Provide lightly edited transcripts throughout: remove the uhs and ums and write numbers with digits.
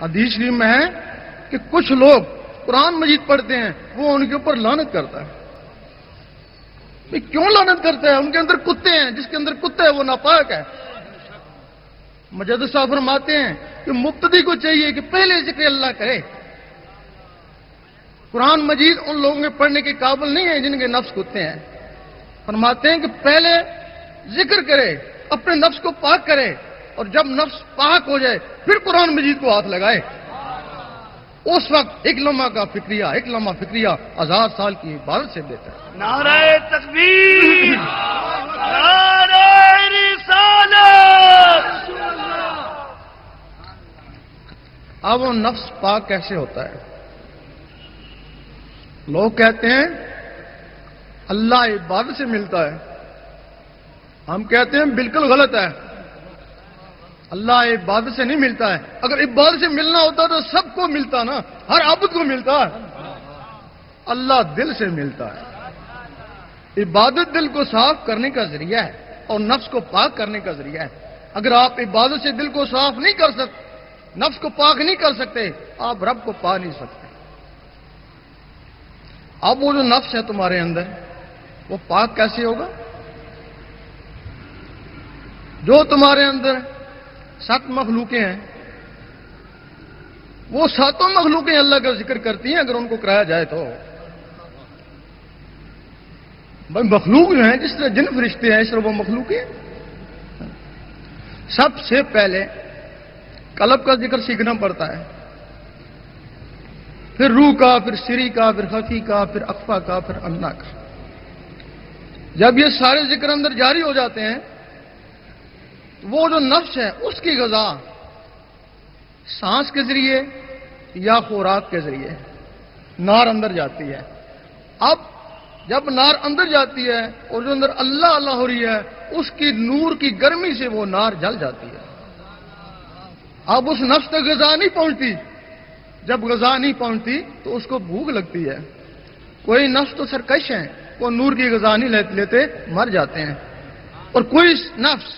حدیث شریف میں ہے کہ کچھ لوگ قرآن مجید پڑھتے ہیں، وہ ان کے اوپر لعنت کرتا ہے۔ کیوں لعنت کرتا ہے؟ ان کے اندر کتے ہیں، جس کے اندر کتا ہے وہ ناپاک ہے۔ مجدد صاحب فرماتے ہیں کہ مبتدی کو چاہیے کہ پہلے ذکر اللہ کرے۔ قرآن مجید ان لوگوں کے پڑھنے کے قابل نہیں ہے جن کے نفس کتے ہیں۔ فرماتے ہیں کہ پہلے ذکر کرے، اپنے نفس کو پاک کرے، اور جب نفس پاک ہو جائے پھر قرآن مجید کو ہاتھ لگائے۔ اس وقت ایک لمحہ کا فکریہ، ایک لمحہ فکریہ 1000 سال کی عبادت سے بہتر ہے۔ نعرہ تکبیر، نعرہ رسالت۔ اب وہ نفس پاک کیسے ہوتا ہے؟ لوگ کہتے ہیں اللہ عبادت سے ملتا ہے، ہم کہتے ہیں بالکل غلط ہے، اللہ عبادت سے نہیں ملتا ہے۔ اگر عبادت سے ملنا ہوتا تو سب کو ملتا نا، ہر عبد کو ملتا ہے۔ اللہ دل سے ملتا ہے۔ عبادت دل کو صاف کرنے کا ذریعہ ہے اور نفس کو پاک کرنے کا ذریعہ ہے۔ اگر آپ عبادت سے دل کو صاف نہیں کر سکتے، نفس کو پاک نہیں کر سکتے، آپ رب کو پا نہیں سکتے۔ اب وہ جو نفس ہے تمہارے اندر، وہ پاک کیسے ہوگا؟ جو تمہارے اندر 7 مخلوقیں ہیں، وہ 7 مخلوقیں اللہ کا ذکر کرتی ہیں اگر ان کو کرایا جائے تو۔ بھائی مخلوق جو ہیں، جس طرح جن فرشتے ہیں اس طرح وہ مخلوق ہیں۔ سب سے پہلے قلب کا ذکر سیکھنا پڑتا ہے، پھر روح کا، پھر سری کا، پھر خفی کا، پھر اخفا کا، پھر انا کا۔ جب یہ سارے ذکر اندر جاری ہو جاتے ہیں، وہ جو نفس ہے اس کی غذا سانس کے ذریعے یا خوراک کے ذریعے نار اندر جاتی ہے۔ اب جب نار اندر جاتی ہے اور جو اندر اللہ اللہ ہو رہی ہے، اس کی نور کی گرمی سے وہ نار جل جاتی ہے۔ اب اس نفس تک غذا نہیں پہنچتی۔ جب غذا نہیں پہنچتی تو اس کو بھوک لگتی ہے۔ کوئی نفس تو سرکش ہیں، وہ نور کی غذا نہیں لیتے مر جاتے ہیں، اور کوئی نفس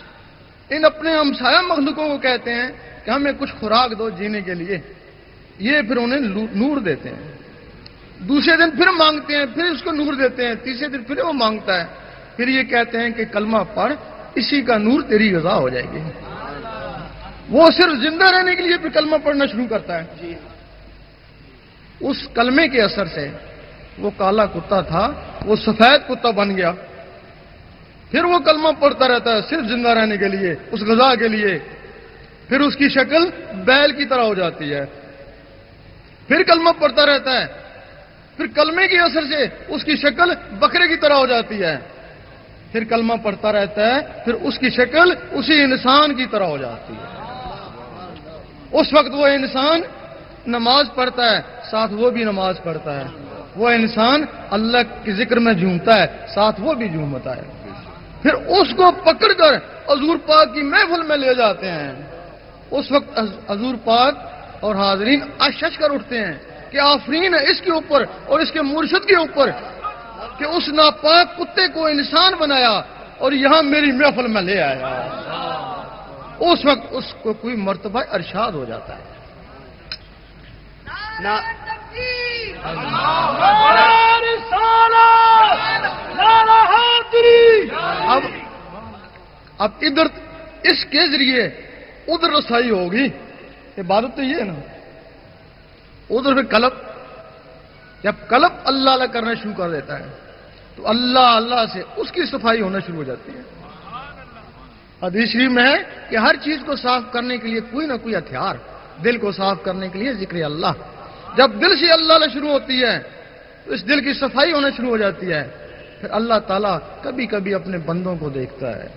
ان اپنے ہمسایہ مخلوقوں کو کہتے ہیں کہ ہمیں کچھ خوراک دو جینے کے لیے، یہ پھر انہیں نور دیتے ہیں۔ دوسرے دن پھر مانگتے ہیں، پھر اس کو نور دیتے ہیں، تیسرے دن پھر وہ مانگتا ہے، پھر یہ کہتے ہیں کہ کلمہ پڑھ، اسی کا نور تیری غذا ہو جائے گی۔ وہ صرف زندہ رہنے کے لیے پھر کلمہ پڑھنا شروع کرتا ہے۔ اس کلمے کے اثر سے وہ کالا کتا تھا، وہ سفید کتا بن گیا۔ پھر وہ کلمہ پڑھتا رہتا ہے صرف زندہ رہنے کے لیے، اس غذا کے لیے۔ پھر اس کی شکل بیل کی طرح ہو جاتی ہے۔ پھر کلمہ پڑھتا رہتا ہے، پھر کلمے کے اثر سے اس کی شکل بکرے کی طرح ہو جاتی ہے۔ پھر کلمہ پڑھتا رہتا ہے، پھر اس کی شکل اسی انسان کی طرح ہو جاتی ہے۔ اس وقت وہ انسان نماز پڑھتا ہے، ساتھ وہ بھی نماز پڑھتا ہے۔ وہ انسان اللہ کے ذکر میں جھومتا ہے، ساتھ وہ بھی جھومتا ہے۔ پھر اس کو پکڑ کر حضور پاک کی محفل میں لے جاتے ہیں۔ اس وقت حضور پاک اور حاضرین اشش کر اٹھتے ہیں کہ آفرین ہے اس کے اوپر اور اس کے مرشد کے اوپر کہ اس ناپاک کتے کو انسان بنایا اور یہاں میری محفل میں لے آیا۔ اس وقت اس کو کوئی مرتبہ ارشاد ہو جاتا ہے۔ اب ادھر اس کے ذریعے ادھر رسائی ہوگی۔ عبادت تو یہ ہے نا۔ ادھر پہ قلب، جب قلب اللہ اللہ کرنا شروع کر دیتا ہے تو اللہ اللہ سے اس کی صفائی ہونا شروع ہو جاتی ہے۔ حدیث شریف میں ہے کہ ہر چیز کو صاف کرنے کے لیے کوئی نہ کوئی ہتھیار، دل کو صاف کرنے کے لیے ذکر اللہ۔ جب دل سے اللہ اللہ شروع ہوتی ہے تو اس دل کی صفائی ہونا شروع ہو جاتی ہے۔ پھر اللہ تعالیٰ کبھی کبھی اپنے بندوں کو دیکھتا ہے،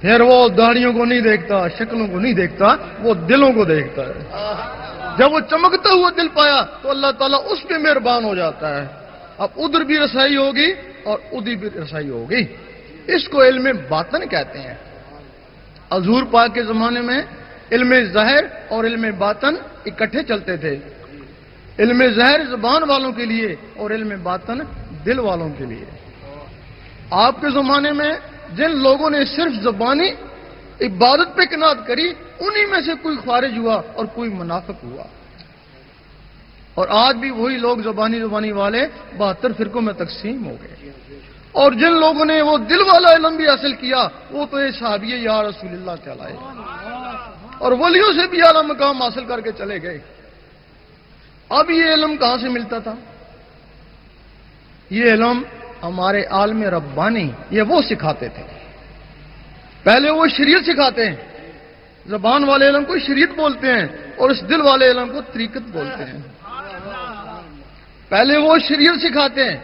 پھر وہ داڑھیوں کو نہیں دیکھتا، شکلوں کو نہیں دیکھتا، وہ دلوں کو دیکھتا ہے۔ جب وہ چمکتا ہوا دل پایا تو اللہ تعالیٰ اس پہ مہربان ہو جاتا ہے۔ اب ادھر بھی رسائی ہوگی اور ادھر بھی رسائی ہوگی۔ اس کو علم باطن کہتے ہیں۔ حضور پاک کے زمانے میں علم ظاہر اور علم باطن اکٹھے چلتے تھے۔ علم ظاہر زبان والوں کے لیے اور علم باطن دل والوں کے لیے۔ آپ کے زمانے میں جن لوگوں نے صرف زبانی عبادت پہ کنات کری، انہی میں سے کوئی خارج ہوا اور کوئی منافق ہوا. اور آج بھی وہی لوگ زبانی والے 72 فرقوں میں تقسیم ہو گئے. اور جن لوگوں نے وہ دل والا علم بھی حاصل کیا وہ تو یہ صحابی یا رسول اللہ کہلائے اور ولیوں سے بھی اعلیٰ مقام حاصل کر کے چلے گئے. اب یہ علم کہاں سے ملتا تھا؟ یہ علم ہمارے عالم ربانی یہ وہ سکھاتے تھے. پہلے وہ شریعت سکھاتے ہیں، زبان والے علم کو شریعت بولتے ہیں اور اس دل والے علم کو طریقت بولتے ہیں. پہلے وہ شریعت سکھاتے ہیں،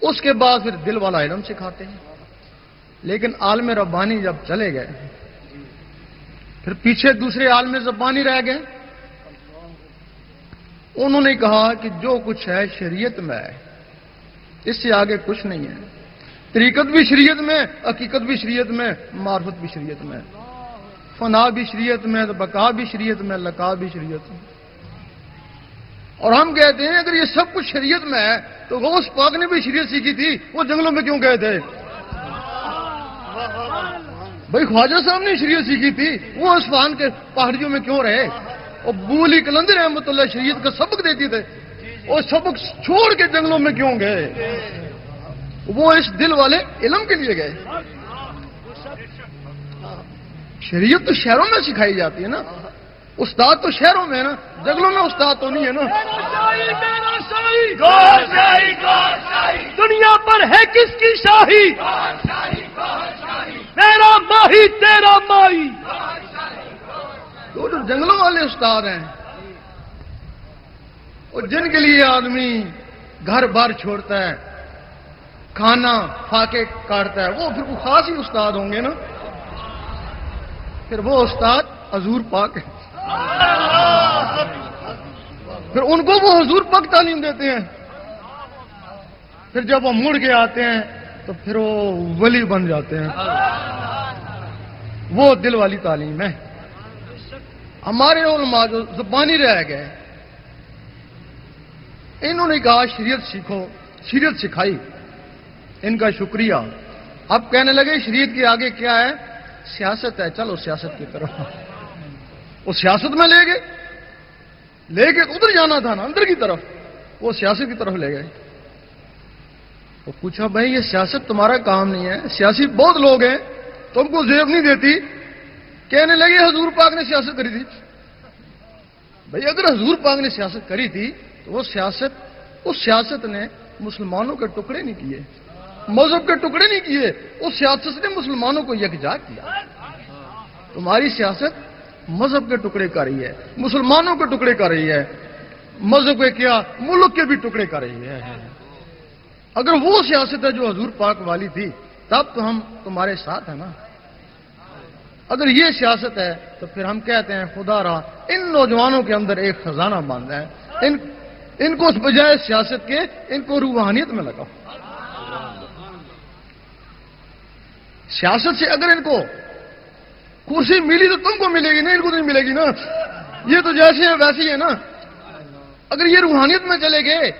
اس کے بعد پھر دل والا علم سکھاتے ہیں. لیکن عالم ربانی جب چلے گئے پھر پیچھے دوسرے عالم زبانی رہ گئے. انہوں نے کہا کہ جو کچھ ہے شریعت میں ہے، اس سے آگے کچھ نہیں ہے. طریقت بھی شریعت میں، حقیقت بھی شریعت میں، معرفت بھی شریعت میں، فنا بھی شریعت میں، بقا بھی شریعت میں، لقا بھی شریعت میں. اور ہم کہتے ہیں اگر یہ سب کچھ شریعت میں ہے تو غوث پاک نے بھی شریعت سیکھی تھی، وہ جنگلوں میں کیوں گئے تھے؟ بھائی خواجہ صاحب نے شریعت سیکھی تھی، وہ اصفہان کے پہاڑیوں میں کیوں رہے؟ اور بولی کلندر رحمۃ اللہ شریعت کا سبق دیتی تھے، اور سبق چھوڑ کے جنگلوں میں کیوں گئے؟ وہ اس دل والے علم کے لیے گئے. شریعت تو شہروں میں سکھائی جاتی ہے نا، استاد تو شہروں میں ہے نا، جنگلوں میں استاد تو نہیں ہے نا. دنیا پر ہے کس کی شاہی؟ میرا ماہی تیرا مائی. تو جو جنگلوں والے استاد ہیں اور جن کے لیے آدمی گھر بار چھوڑتا ہے، کھانا فاقے کاٹتا ہے، وہ پھر وہ خاص ہی استاد ہوں گے نا. پھر وہ استاد حضور پاک ہے، پھر ان کو وہ حضور پاک تعلیم دیتے ہیں. پھر جب وہ مڑ کے آتے ہیں تو پھر وہ ولی بن جاتے ہیں. وہ دل والی تعلیم ہے. ہمارے علماء جو زبانی رہ گئے انہوں نے کہا شریعت سیکھو، شریعت سکھائی، ان کا شکریہ. اب کہنے لگے شریعت کے آگے کیا ہے؟ سیاست ہے، چلو سیاست کی طرف. وہ سیاست میں لے کے ادھر جانا تھا نا، اندر کی طرف، وہ سیاست کی طرف لے گئے. وہ پوچھا بھائی یہ سیاست تمہارا کام نہیں ہے، سیاسی بہت لوگ ہیں، تم کو زیب نہیں دیتی. کہنے لگے حضور پاک نے سیاست کری تھی. بھائی اگر حضور پاک نے سیاست کری تھی تو وہ سیاست نے مسلمانوں کے ٹکڑے نہیں کیے، مذہب کے ٹکڑے نہیں کیے، اس سیاست نے مسلمانوں کو یکجا کیا. تمہاری سیاست مذہب کے ٹکڑے کر رہی ہے، مسلمانوں کے ٹکڑے کر رہی ہے، مذہب کے کیا ملک کے بھی ٹکڑے کر رہی ہے. اگر وہ سیاست ہے جو حضور پاک والی تھی تب تو ہم تمہارے ساتھ ہیں نا. اگر یہ سیاست ہے تو پھر ہم کہتے ہیں خدا را ان نوجوانوں کے اندر ایک خزانہ بند ہے، ان کو اس بجائے سیاست کے ان کو روحانیت میں لگاؤ. سیاست سے اگر ان کو کرسی ملی تو تم کو ملے گی، نہیں ان کو نہیں ملے گی نا. یہ تو جیسے ہیں ویسے ہی ہے نا. اگر یہ روحانیت میں چلے گئے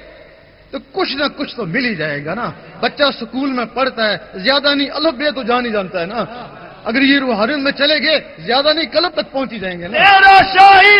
تو کچھ نہ کچھ تو مل ہی جائے گا نا. بچہ سکول میں پڑھتا ہے، زیادہ نہیں الف بے تو جان ہی جانتا ہے نا. اگر یہ روحانیت میں چلے گئے زیادہ نہیں قلب تک پہنچ ہی جائیں گے نا. میرا شاہی